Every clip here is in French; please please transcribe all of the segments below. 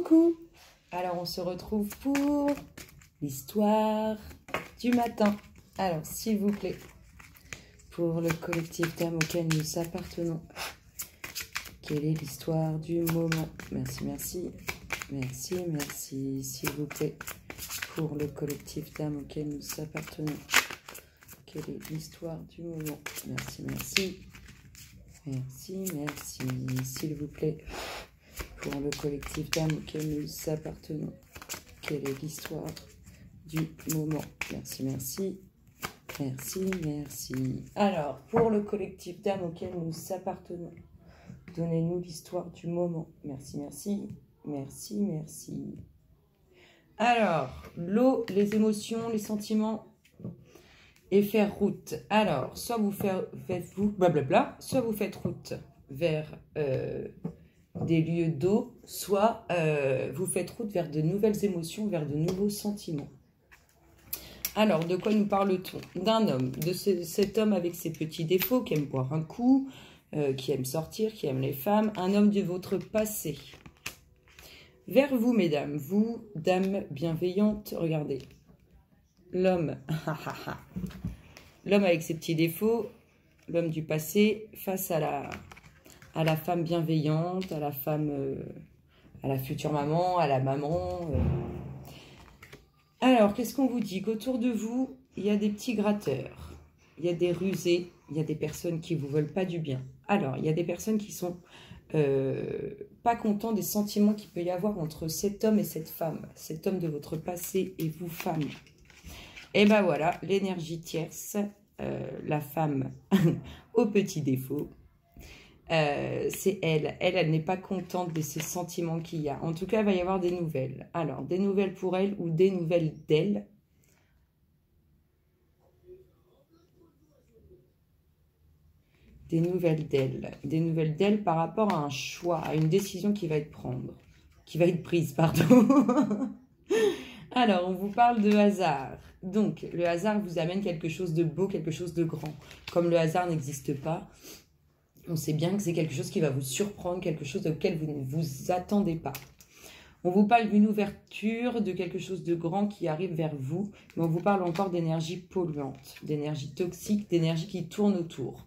Coucou. Alors on se retrouve pour l'histoire du matin. Alors s'il vous plaît, pour le collectif d'âmes auquel nous appartenons, quelle est l'histoire du moment? Merci, merci, merci, merci, s'il vous plaît, pour le collectif d'âmes auquel nous appartenons, quelle est l'histoire du moment? Merci, merci, merci, merci, s'il vous plaît, pour le collectif d'âmes auquel nous appartenons, quelle est l'histoire du moment? Merci, merci, merci, merci. Alors, pour le collectif d'âmes auquel nous appartenons, donnez-nous l'histoire du moment. Merci, merci, merci, merci. Alors, l'eau, les émotions, les sentiments et faire route. Alors, soit vous faites-vous blablabla, soit vous faites route vers des lieux d'eau, soit vous faites route vers de nouvelles émotions, vers de nouveaux sentiments. Alors, de quoi nous parle-t-on? D'un homme, de cet homme avec ses petits défauts, qui aime boire un coup, qui aime sortir, qui aime les femmes, un homme de votre passé. Vers vous, mesdames, vous, dames bienveillantes, regardez. L'homme, l'homme avec ses petits défauts, l'homme du passé, face à la femme bienveillante, à la femme, à la future maman, à la maman. Alors, qu'est-ce qu'on vous dit? Qu'autour de vous, il y a des petits gratteurs, il y a des rusés, il y a des personnes qui ne vous veulent pas du bien. Alors, il y a des personnes qui sont pas contents des sentiments qu'il peut y avoir entre cet homme et cette femme, cet homme de votre passé et vous, femme. Et ben voilà, l'énergie tierce, la femme aux petits défauts. C'est elle n'est pas contente de ces sentiments qu'il y a. En tout cas, il va y avoir des nouvelles. Alors, des nouvelles pour elle ou des nouvelles d'elle. Des nouvelles d'elle par rapport à un choix, à une décision qui va être prise, pardon. Alors, on vous parle de hasard. Donc, le hasard vous amène quelque chose de beau, quelque chose de grand. Comme le hasard n'existe pas, on sait bien que c'est quelque chose qui va vous surprendre, quelque chose auquel vous ne vous attendez pas. On vous parle d'une ouverture, de quelque chose de grand qui arrive vers vous, mais on vous parle encore d'énergie polluante, d'énergie toxique, d'énergie qui tourne autour.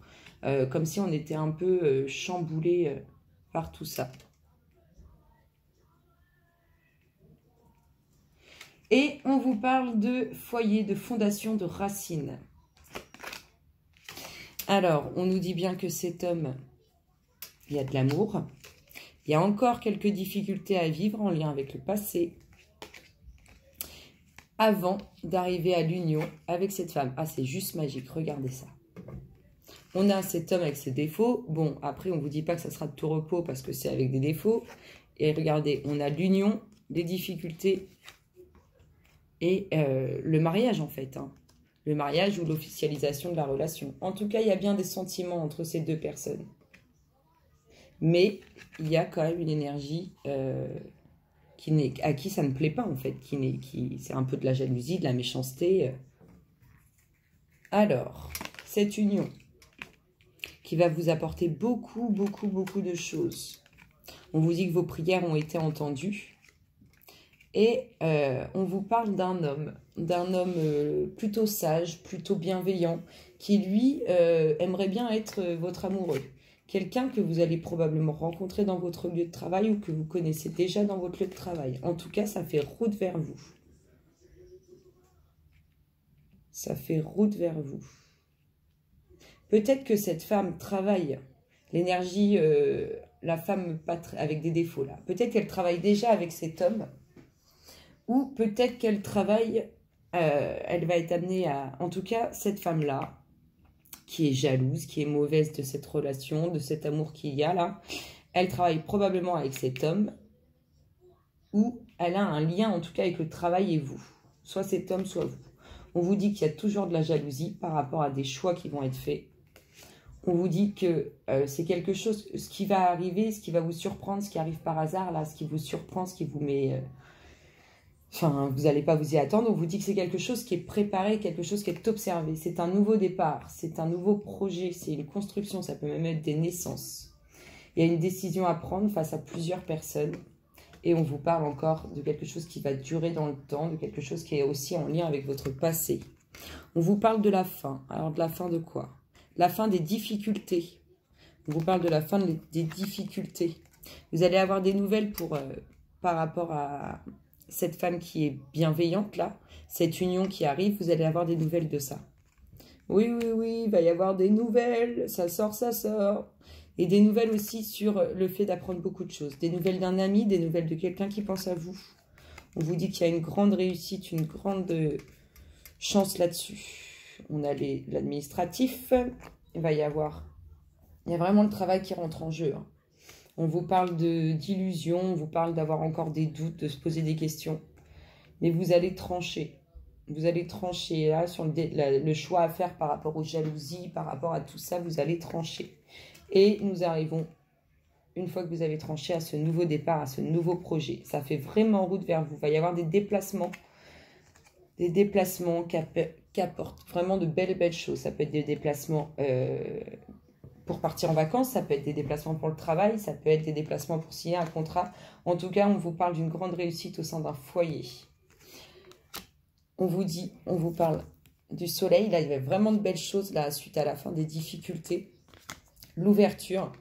Comme si on était un peu chamboulé par tout ça. Et on vous parle de foyer, de fondation, de racines. Alors, on nous dit bien que cet homme, il y a de l'amour. Il y a encore quelques difficultés à vivre en lien avec le passé. Avant d'arriver à l'union avec cette femme. Ah, c'est juste magique, regardez ça. On a cet homme avec ses défauts. Bon, après, on ne vous dit pas que ça sera de tout repos parce que c'est avec des défauts. Et regardez, on a l'union, les difficultés et le mariage, en fait. Hein. Le mariage ou l'officialisation de la relation. En tout cas, il y a bien des sentiments entre ces deux personnes. Mais il y a quand même une énergie à qui ça ne plaît pas, en fait. C'est un peu de la jalousie, de la méchanceté. Alors, cette union qui va vous apporter beaucoup, beaucoup, beaucoup de choses. On vous dit que vos prières ont été entendues. Et on vous parle d'un homme plutôt sage, plutôt bienveillant, qui lui aimerait bien être votre amoureux. Quelqu'un que vous allez probablement rencontrer dans votre lieu de travail ou que vous connaissez déjà dans votre lieu de travail. En tout cas, ça fait route vers vous. Ça fait route vers vous. Peut-être que cette femme travaille l'énergie, la femme avec des défauts là. Peut-être qu'elle travaille déjà avec cet homme. Ou peut-être qu'elle travaille, elle va être amenée à... En tout cas, cette femme-là, qui est jalouse, qui est mauvaise de cette relation, de cet amour qu'il y a là, elle travaille probablement avec cet homme, ou elle a un lien, en tout cas, avec le travail et vous. Soit cet homme, soit vous. On vous dit qu'il y a toujours de la jalousie par rapport à des choix qui vont être faits. On vous dit que c'est quelque chose, ce qui va arriver, ce qui va vous surprendre, ce qui arrive par hasard, là, ce qui vous surprend, ce qui vous met... Enfin, vous n'allez pas vous y attendre. On vous dit que c'est quelque chose qui est préparé, quelque chose qui est observé. C'est un nouveau départ, c'est un nouveau projet, c'est une construction, ça peut même être des naissances. Il y a une décision à prendre face à plusieurs personnes. Et on vous parle encore de quelque chose qui va durer dans le temps, de quelque chose qui est aussi en lien avec votre passé. On vous parle de la fin. Alors de la fin de quoi? La fin des difficultés. On vous parle de la fin des difficultés. Vous allez avoir des nouvelles par rapport à cette femme qui est bienveillante là. Cette union qui arrive, vous allez avoir des nouvelles de ça. Oui, oui, oui, il va y avoir des nouvelles. Ça sort, ça sort. Et des nouvelles aussi sur le fait d'apprendre beaucoup de choses. Des nouvelles d'un ami, des nouvelles de quelqu'un qui pense à vous. On vous dit qu'il y a une grande réussite, une grande chance là-dessus. On a l'administratif. Il y a vraiment le travail qui rentre en jeu. Hein. On vous parle d'illusions, on vous parle d'avoir encore des doutes, de se poser des questions. Mais vous allez trancher. Vous allez trancher là sur le choix à faire par rapport aux jalousies, par rapport à tout ça, vous allez trancher. Et nous arrivons, une fois que vous avez tranché, à ce nouveau départ, à ce nouveau projet. Ça fait vraiment route vers vous. Il va y avoir des déplacements qui apportent vraiment de belles choses. Ça peut être des déplacements pour partir en vacances, ça peut être des déplacements pour le travail, ça peut être des déplacements pour signer un contrat. En tout cas, on vous parle d'une grande réussite au sein d'un foyer. On vous parle du soleil. Là, il y avait vraiment de belles choses là, suite à la fin des difficultés. L'ouverture,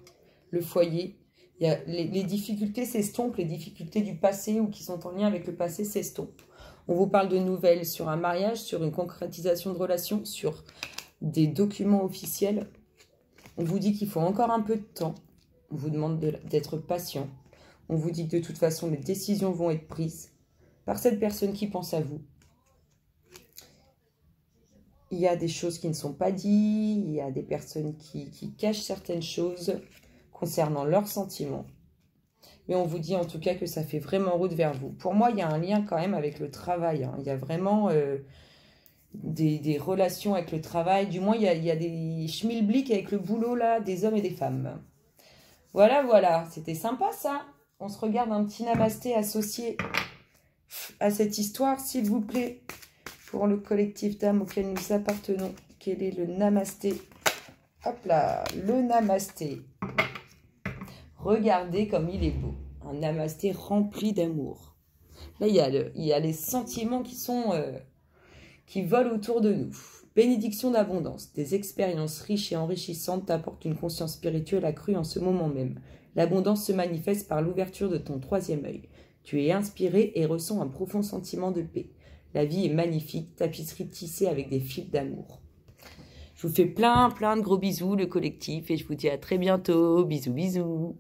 le foyer. Les difficultés s'estompent, les difficultés du passé ou qui sont en lien avec le passé s'estompent. On vous parle de nouvelles sur un mariage, sur une concrétisation de relations, sur des documents officiels. On vous dit qu'il faut encore un peu de temps. On vous demande d'être patient. On vous dit que de toute façon, les décisions vont être prises par cette personne qui pense à vous. Il y a des choses qui ne sont pas dites, il y a des personnes qui cachent certaines choses concernant leurs sentiments. Mais on vous dit en tout cas que ça fait vraiment route vers vous. Pour moi, il y a un lien quand même avec le travail. Hein. Il y a vraiment des relations avec le travail. Du moins, il y a des schmilblick avec le boulot là, des hommes et des femmes. Voilà, voilà. C'était sympa ça. On se regarde un petit namasté associé à cette histoire, s'il vous plaît. Pour le collectif d'âmes auquel nous appartenons. Quel est le namasté? Hop là, le namasté. Regardez comme il est beau. Un namasté rempli d'amour. Là, il y a les sentiments qui volent autour de nous. Bénédiction d'abondance. Des expériences riches et enrichissantes t'apportent une conscience spirituelle accrue en ce moment même. L'abondance se manifeste par l'ouverture de ton troisième œil. Tu es inspiré et ressens un profond sentiment de paix. La vie est magnifique, tapisserie tissée avec des fils d'amour. Je vous fais plein de gros bisous, le collectif, et je vous dis à très bientôt. Bisous, bisous.